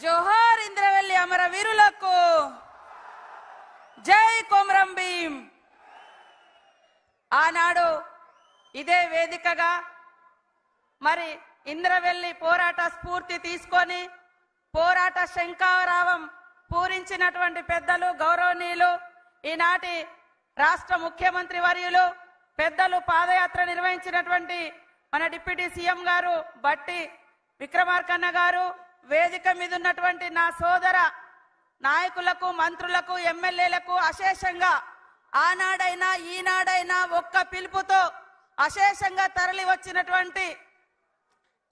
జోహార్ ఇంద్రవెల్లి అమరవీరులకు, జై కొమరం భీం. ఆనాడు ఇదే వేదికగా మరి ఇంద్రవెల్లి పోరాట స్ఫూర్తి తీసుకొని పోరాట శంఖారావం పూరించినటువంటి పెద్దలు గౌరవనీయులు ఈనాటి రాష్ట్ర ముఖ్యమంత్రి వర్యులు పెద్దలు పాదయాత్ర నిర్వహించినటువంటి మన డిప్యూటీ సీఎం గారు బట్టి విక్రమార్కన్న గారు, వేదిక మీద ఉన్నటువంటి నా సోదర నాయకులకు, మంత్రులకు, ఎమ్మెల్యేలకు అశేషంగా ఆనాడైనా ఈనాడైనా ఒక్క పిలుపుతో అశేషంగా తరలి వచ్చినటువంటి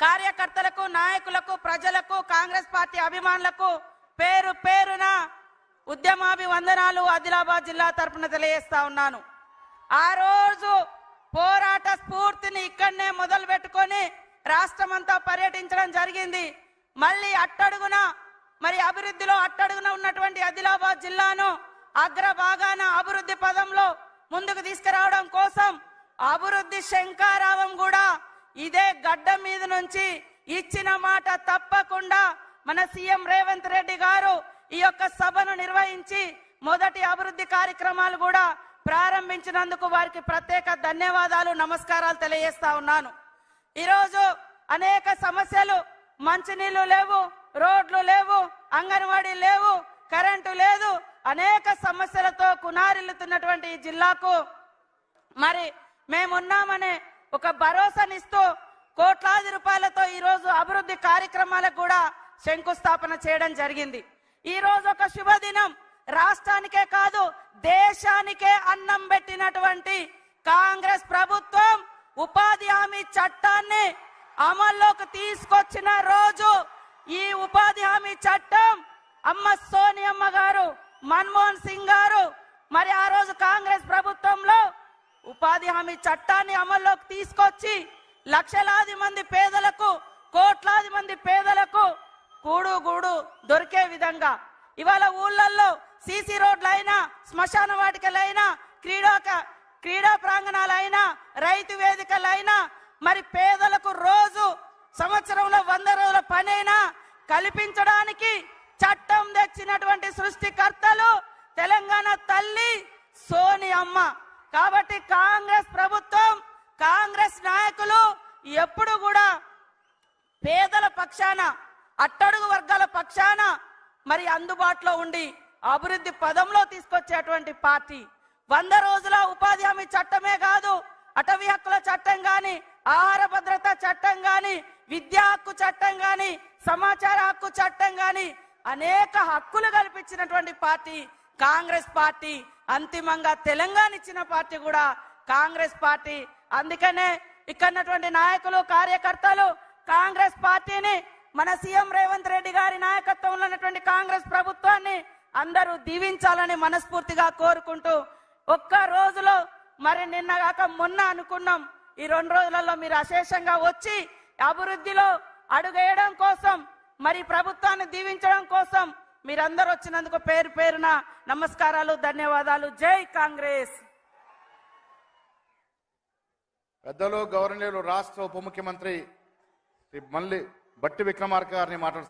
కార్యకర్తలకు, నాయకులకు, ప్రజలకు, కాంగ్రెస్ పార్టీ అభిమానులకు పేరు పేరున ఉద్యమాభివందనాలు ఆదిలాబాద్ జిల్లా తరపున తెలియజేస్తా ఉన్నాను. ఆ రోజు పోరాట స్ఫూర్తిని ఇక్కడనే మొదలు పెట్టుకొని రాష్ట్రమంతా పర్యటించడం జరిగింది. మళ్ళీ అట్టడుగున మరి అభివృద్ధిలో అట్టడుగున ఉన్నటువంటి ఆదిలాబాద్ జిల్లాను అగ్రభాగాన అభివృద్ధి పదంలో ముందుకు తీసుకురావడం కోసం అభివృద్ధి శంఖారావం కూడా ఇదే గడ్డ మీద నుంచి ఇచ్చిన మాట తప్పకుండా మన సీఎం రేవంత్ రెడ్డి గారు ఈ యొక్క సభను నిర్వహించి మొదటి అభివృద్ధి కార్యక్రమాలు కూడా ప్రారంభించినందుకు వారికి ప్రత్యేక ధన్యవాదాలు, నమస్కారాలు తెలియజేస్తా ఉన్నాను. ఈరోజు అనేక సమస్యలు, మంచినీళ్లు లేవు, రోడ్లు లేవు, అంగన్వాడీ లేవు, కరెంటు లేదు, అనేక సమస్యలతో కునారిల్లుతున్నటువంటి ఈ జిల్లాకు మరి మేమున్నామనే ఒక భరోసానిస్తూ కోట్లాది రూపాయలతో ఈరోజు అభివృద్ధి కార్యక్రమాలకు కూడా శంకుస్థాపన చేయడం జరిగింది. ఈ రోజు ఒక శుభదినం, రాష్ట్రానికే కాదు దేశానికే అన్నం పెట్టినటువంటి కాంగ్రెస్ ప్రభుత్వం ఉపాధి హామీ చట్టాన్ని అమల్లోకి తీసుకొచ్చిన రోజు. ఈ ఉపాధి హామీ చట్టం అమ్మ సోనియమ్మ గారు, మన్మోహన్ సింగ్ గారు మరి ఆ రోజు కాంగ్రెస్ ప్రభుత్వంలో ఉపాధి హామీ చట్టాన్ని అమల్లోకి తీసుకొచ్చి లక్షలాది మంది పేదలకు, కోట్లాది మంది పేదలకు కూడు గూడు దొరికే విధంగా ఇవాళ ఊళ్ళల్లో సీసీ రోడ్లైనా, శ్మశాన వాటికలైనా, క్రీడా ప్రాంగణాలైనా, రైతు వేదికలైనా మరి పేదలకు రోజు సంవత్సరంలో 100 రోజుల పనైనా కల్పించడానికి చట్టం తెచ్చినటువంటి సృష్టికర్తలు తెలంగాణ తల్లి సోనియమ్మ. కాబట్టి కాంగ్రెస్ ప్రభుత్వం, కాంగ్రెస్ నాయకులు ఎప్పుడు కూడా పేదల పక్షాన, అట్టడుగు వర్గాల పక్షాన మరి అందుబాటులో ఉండి అభివృద్ధి పదంలో తీసుకొచ్చేటువంటి పార్టీ. 100 రోజుల ఉపాధి హామీ చట్టమే కాదు, అటవీ హక్కుల చట్టం గాని, ఆహార భద్రత చట్టం గాని, విద్యా హక్కు చట్టం గాని, సమాచార హక్కు చట్టం గాని అనేక హక్కులు కల్పించినటువంటి పార్టీ కాంగ్రెస్ పార్టీ. అంతిమంగా తెలంగాణ ఇచ్చిన పార్టీ కూడా కాంగ్రెస్ పార్టీ. అందుకనే ఇక్కడున్నటువంటి నాయకులు, కార్యకర్తలు కాంగ్రెస్ పార్టీని, మన సీఎం రేవంత్ రెడ్డి గారి నాయకత్వంలో ఉన్నటువంటి కాంగ్రెస్ ప్రభుత్వాన్ని అందరూ దీవించాలని మనస్ఫూర్తిగా కోరుకుంటూ, ఒక్క రోజులో మరి నిన్నగాక మొన్న అనుకున్నాం, ఈ 2 రోజులలో మీరు అశేషంగా వచ్చి అభివృద్ధిలో అడుగేయడం కోసం, మరి ప్రభుత్వాన్ని దీవించడం కోసం మీరందరూ వచ్చినందుకు పేరు పేరున నమస్కారాలు, ధన్యవాదాలు. జై కాంగ్రెస్. పెద్దలు గౌరవనీయులు రాష్ట్ర ఉప ముఖ్యమంత్రి మళ్ళీ బట్టి విక్రమార్క గారిని మాట్లాడుతున్నారు.